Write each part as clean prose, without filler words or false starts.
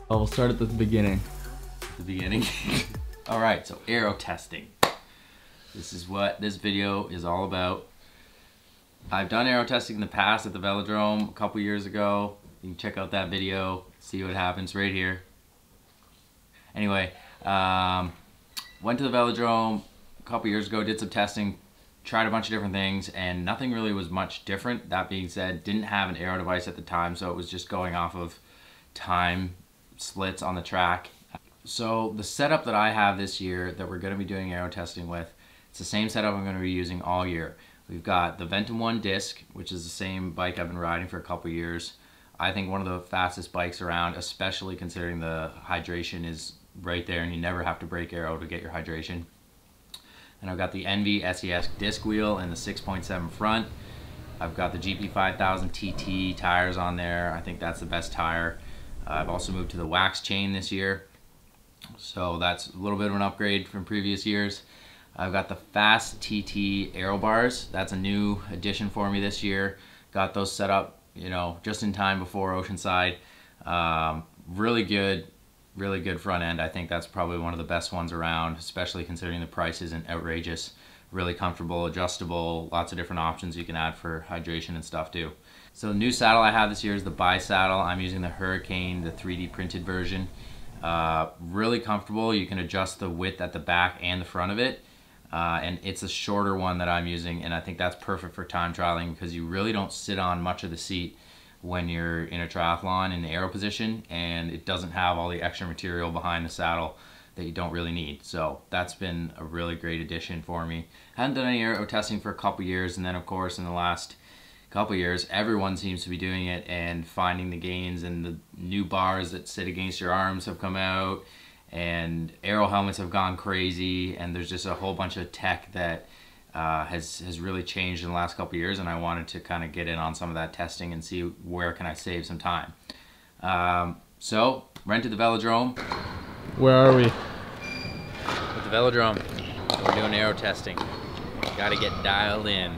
We'll start at the beginning. The beginning. All right, so aero testing. This is what this video is all about. I've done aero testing in the past at the velodrome a couple years ago. You can check out that video, see what happens right here. Anyway, went to the velodrome a couple years ago, did some testing, tried a bunch of different things, and nothing really was much different. That being said, didn't have an aero device at the time, so it was just going off of time slits on the track. So the setup that I have this year that we're going to be doing aero testing with, it's the same setup I'm going to be using all year. We've got the Ventum 1 disc, which is the same bike I've been riding for a couple years. I think one of the fastest bikes around, especially considering the hydration is right there and you never have to break aero to get your hydration. And I've got the Envy SES disc wheel and the 6.7 front. I've got the GP 5000 TT tires on there. I think that's the best tire. I've also moved to the wax chain this year, so that's a little bit of an upgrade from previous years. I've got the Fast TT aero bars. That's a new addition for me this year. Got those set up, you know, just in time before Oceanside. Really good front end. I think that's probably one of the best ones around, especially considering the price isn't outrageous. Really comfortable, adjustable, lots of different options you can add for hydration and stuff too. So the new saddle I have this year is the bi-saddle. I'm using the Hurricane, the 3D printed version. Really comfortable. You can adjust the width at the back and the front of it. And it's a shorter one that I'm using, and I think that's perfect for time trialing because you really don't sit on much of the seat when you're in a triathlon in the aero position, and it doesn't have all the extra material behind the saddle that you don't really need. So that's been a really great addition for me. I hadn't done any aero testing for a couple years, and then of course in the last couple years everyone seems to be doing it and finding the gains, and the new bars that sit against your arms have come out, and aero helmets have gone crazy, and there's just a whole bunch of tech that has really changed in the last couple years, and I wanted to kind of get in on some of that testing and see where can I save some time. So rented the velodrome. Where are we? At the velodrome. We're doing aero testing. Got to get dialed in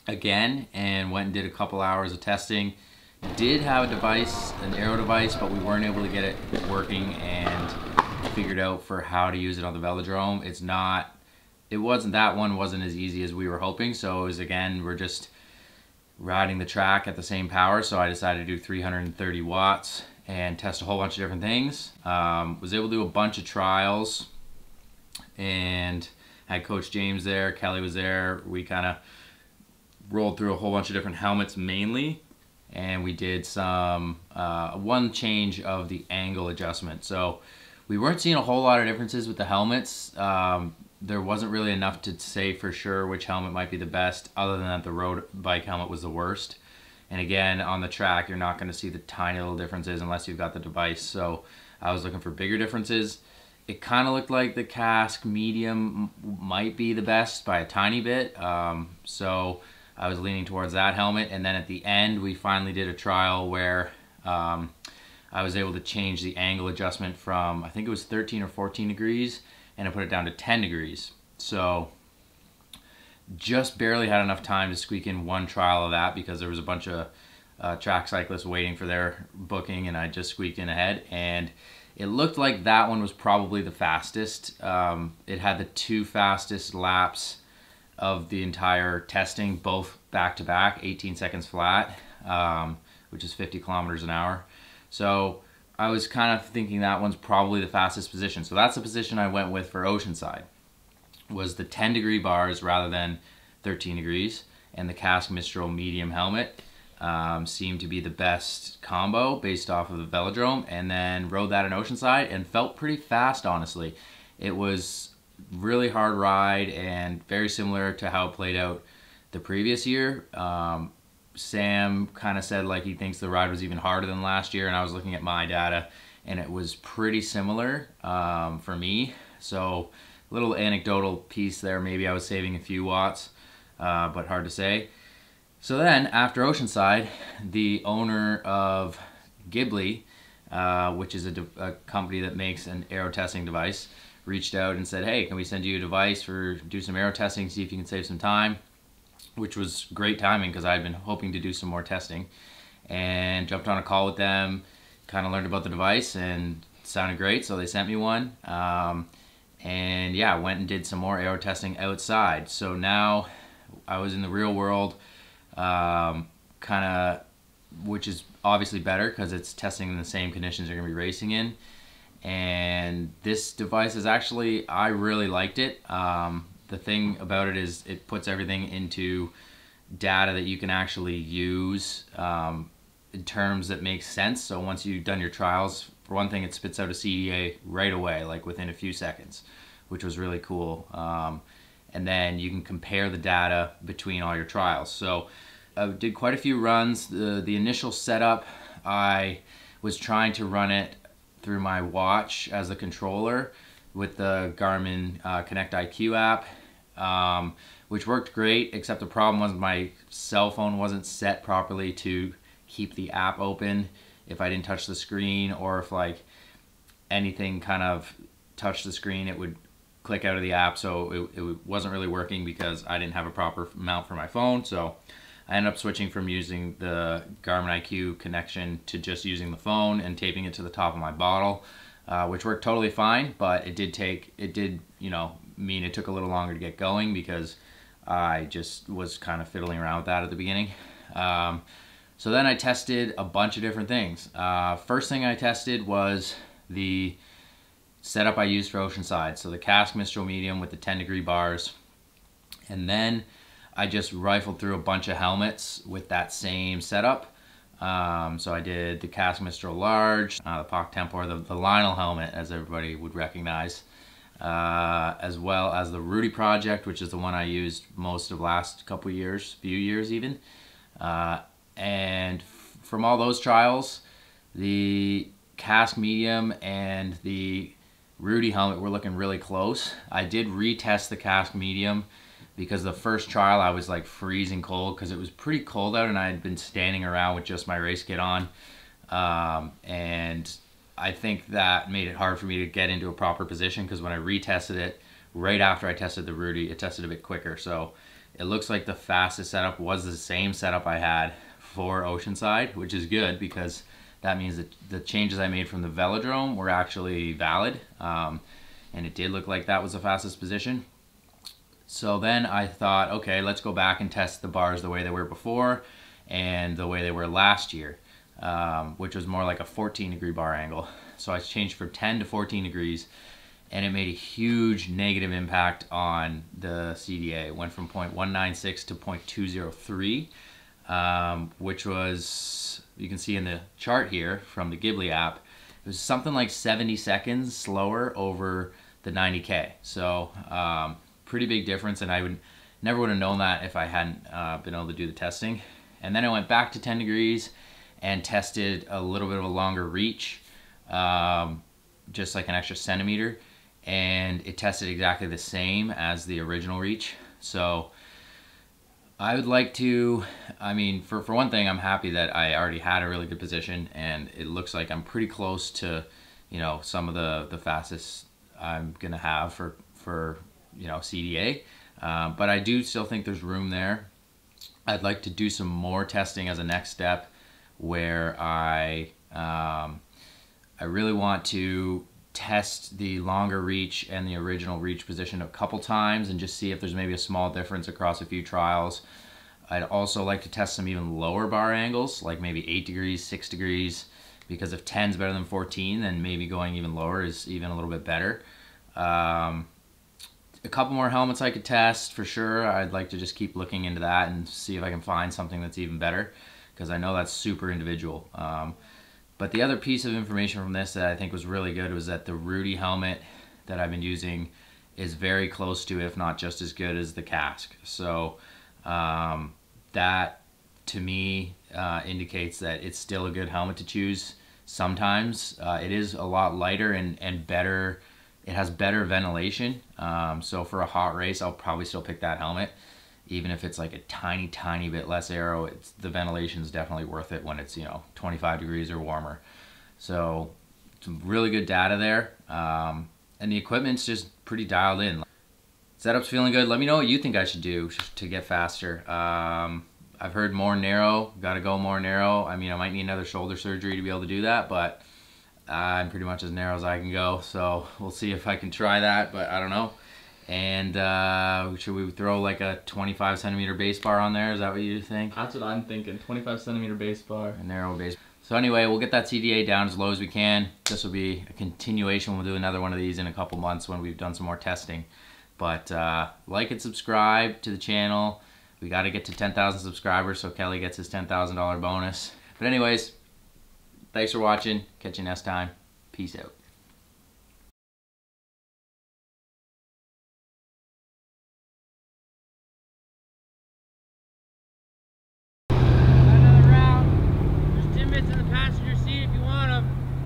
again, and went and did a couple hours of testing. Did have a device, an aero device, but we weren't able to get it working and figured out for how to use it on the velodrome. That one wasn't as easy as we were hoping, so it was, again, we're just riding the track at the same power, so I decided to do 330 watts and test a whole bunch of different things. Was able to do a bunch of trials, and had Coach James there, Kelly was there. We kind of rolled through a whole bunch of different helmets mainly, and we did some one change of the angle adjustment. So we weren't seeing a whole lot of differences with the helmets. There wasn't really enough to say for sure which helmet might be the best, other than that the road bike helmet was the worst. And again, on the track, you're not going to see the tiny little differences unless you've got the device. So I was looking for bigger differences. It kind of looked like the Kask medium might be the best by a tiny bit. So I was leaning towards that helmet. And then at the end, we finally did a trial where I was able to change the angle adjustment from, I think it was 13 or 14 degrees, and I put it down to 10 degrees. So just barely had enough time to squeak in one trial of that because there was a bunch of track cyclists waiting for their booking, and I just squeaked in ahead. And it looked like that one was probably the fastest. It had the two fastest laps of the entire testing, both back to back, 18 seconds flat, which is 50 kilometers an hour. So I was kind of thinking that one's probably the fastest position. So that's the position I went with for Oceanside, was the 10 degree bars rather than 13 degrees. And the Kask Mistral medium helmet seemed to be the best combo based off of the velodrome. And then rode that in Oceanside and felt pretty fast, honestly. It was really hard ride and very similar to how it played out the previous year. Sam kind of said like he thinks the ride was even harder than last year, and I was looking at my data and it was pretty similar for me. So little anecdotal piece there, maybe I was saving a few watts, but hard to say. So then after Oceanside, the owner of GiBli, which is a company that makes an aero testing device, reached out and said, hey, can we send you a device do some aero testing, see if you can save some time, which was great timing because I'd been hoping to do some more testing, and jumped on a call with them, kind of learned about the device and it sounded great, so they sent me one. And yeah, I went and did some more aero testing outside. So now I was in the real world, kind of, which is obviously better because it's testing in the same conditions you're going to be racing in. And this device is actually, I really liked it. The thing about it is it puts everything into data that you can actually use in terms that make sense. So once you've done your trials, for one thing, it spits out a CDA right away, like within a few seconds, which was really cool. And then you can compare the data between all your trials. So I did quite a few runs. The initial setup, I was trying to run it through my watch as a controller with the Garmin Connect IQ app, which worked great, except the problem was my cell phone wasn't set properly to keep the app open if I didn't touch the screen, or if like anything kind of touched the screen, it would click out of the app. So it wasn't really working because I didn't have a proper mount for my phone. So I ended up switching from using the Garmin IQ connection to just using the phone and taping it to the top of my bottle, which worked totally fine. But it did, you know, mean it took a little longer to get going because I just was kind of fiddling around with that at the beginning. So then I tested a bunch of different things. First thing I tested was the setup I used for Oceanside. So the Cask Mistral Medium with the 10-degree bars. And then I just rifled through a bunch of helmets with that same setup. So I did the Cask Mistral Large, the POC Tempor, the Lionel helmet, as everybody would recognize, as well as the Rudy Project, which is the one I used most of last couple years, few years even. And from all those trials, the Cask Medium and the Rudy helmet were looking really close. I did retest the Cask Medium because the first trial I was like freezing cold because it was pretty cold out and I had been standing around with just my race kit on. And I think that made it hard for me to get into a proper position because when I retested it, right after I tested the Rudy, it tested a bit quicker. So it looks like the fastest setup was the same setup I had for Oceanside, which is good because that means that the changes I made from the velodrome were actually valid. And it did look like that was the fastest position. So then I thought, okay, let's go back and test the bars the way they were before and the way they were last year, which was more like a 14-degree bar angle. So I changed from 10 to 14 degrees and it made a huge negative impact on the CDA. It went from 0.196 to 0.203. Which was, you can see in the chart here from the GiBli app, it was something like 70 seconds slower over the 90K. So pretty big difference, and I never would have known that if I hadn't been able to do the testing. And then I went back to 10 degrees and tested a little bit of a longer reach, just like an extra centimeter, and it tested exactly the same as the original reach. So I would like to, I mean, for one thing, I'm happy that I already had a really good position and it looks like I'm pretty close to, you know, some of the fastest I'm going to have for, you know, CDA. But I do still think there's room there. I'd like to do some more testing as a next step where I really want to test the longer reach and the original reach position a couple times and just see if there's maybe a small difference across a few trials. I'd also like to test some even lower bar angles, like maybe 8 degrees, 6 degrees, because if 10 is better than 14, then maybe going even lower is even a little bit better. A couple more helmets I could test for sure. I'd like to just keep looking into that and see if I can find something that's even better, because I know that's super individual. But the other piece of information from this that I think was really good was that the Rudy helmet that I've been using is very close to, if not just as good as the Cask. So that to me indicates that it's still a good helmet to choose. Sometimes it is a lot lighter and better. It has better ventilation. So for a hot race, I'll probably still pick that helmet. Even if it's like a tiny bit less aero, the ventilation is definitely worth it when it's, you know, 25 degrees or warmer. So some really good data there. And the equipment's just pretty dialed in. Setup's feeling good. Let me know what you think I should do to get faster. I've heard more narrow, gotta go more narrow. I mean, I might need another shoulder surgery to be able to do that, but I'm pretty much as narrow as I can go. So we'll see if I can try that, but I don't know. And should we throw like a 25 centimeter base bar on there? Is that what you think? That's what I'm thinking. 25 centimeter base bar. A narrow base. So anyway, we'll get that CDA down as low as we can. This will be a continuation. We'll do another one of these in a couple months when we've done some more testing. But like and subscribe to the channel. We got to get to 10,000 subscribers so Kelly gets his $10,000 bonus. But anyways, thanks for watching. Catch you next time. Peace out. Another round. There's 10 minutes in the passenger seat if you want.